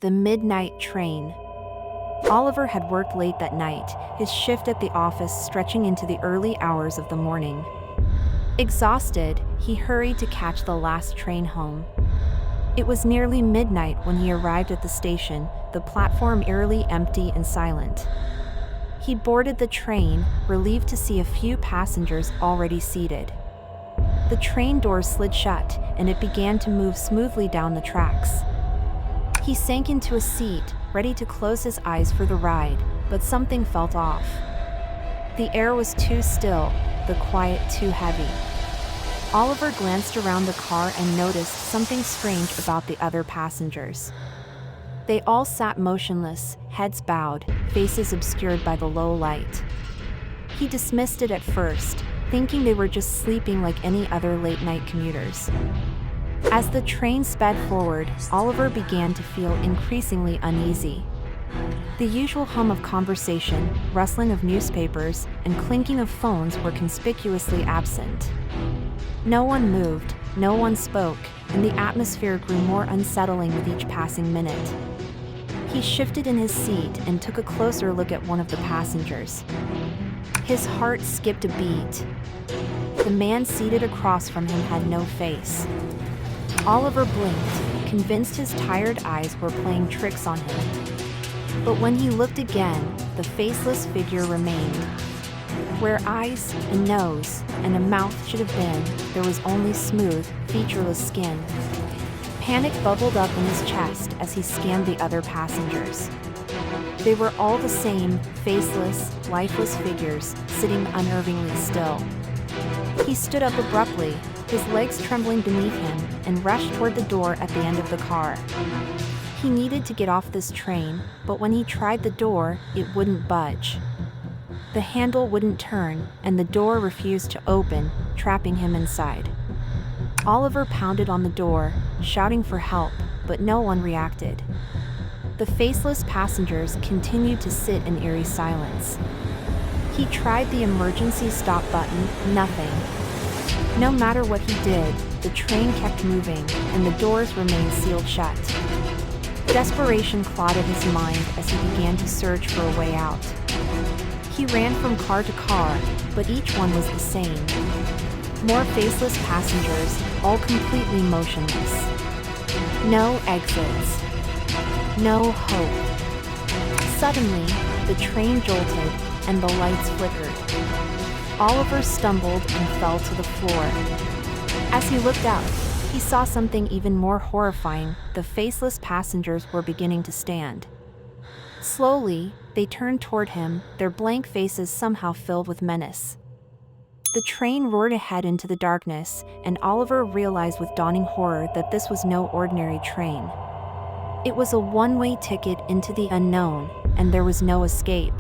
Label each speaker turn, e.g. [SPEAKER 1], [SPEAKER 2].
[SPEAKER 1] The midnight train. Oliver had worked late that night, his shift at the office stretching into the early hours of the morning. Exhausted, he hurried to catch the last train home. It was nearly midnight when he arrived at the station, the platform eerily empty and silent. He boarded the train, relieved to see a few passengers already seated. The train doors slid shut, and it began to move smoothly down the tracks. He sank into a seat, ready to close his eyes for the ride, but something felt off. The air was too still, the quiet too heavy. Oliver glanced around the car and noticed something strange about the other passengers. They all sat motionless, heads bowed, faces obscured by the low light. He dismissed it at first, thinking they were just sleeping like any other late-night commuters. As the train sped forward, Oliver began to feel increasingly uneasy. The usual hum of conversation, rustling of newspapers, and clinking of phones were conspicuously absent. No one moved, no one spoke, and the atmosphere grew more unsettling with each passing minute. He shifted in his seat and took a closer look at one of the passengers. His heart skipped a beat. The man seated across from him had no face. Oliver blinked, convinced his tired eyes were playing tricks on him. But when he looked again, the faceless figure remained. Where eyes, a nose, and a mouth should have been, there was only smooth, featureless skin. Panic bubbled up in his chest as he scanned the other passengers. They were all the same, faceless, lifeless figures, sitting unnervingly still. He stood up abruptly, his legs trembling beneath him, and rushed toward the door at the end of the car. He needed to get off this train, but when he tried the door, it wouldn't budge. The handle wouldn't turn, and the door refused to open, trapping him inside. Oliver pounded on the door, shouting for help, but no one reacted. The faceless passengers continued to sit in eerie silence. He tried the emergency stop button, nothing. No matter what he did, the train kept moving, and the doors remained sealed shut. Desperation clouded his mind as he began to search for a way out. He ran from car to car, but each one was the same. More faceless passengers, all completely motionless. No exits. No hope. Suddenly, the train jolted, and the lights flickered. Oliver stumbled and fell to the floor. As he looked out, he saw something even more horrifying. The faceless passengers were beginning to stand. Slowly, they turned toward him, their blank faces somehow filled with menace. The train roared ahead into the darkness, and Oliver realized with dawning horror that this was no ordinary train. It was a one-way ticket into the unknown, and there was no escape.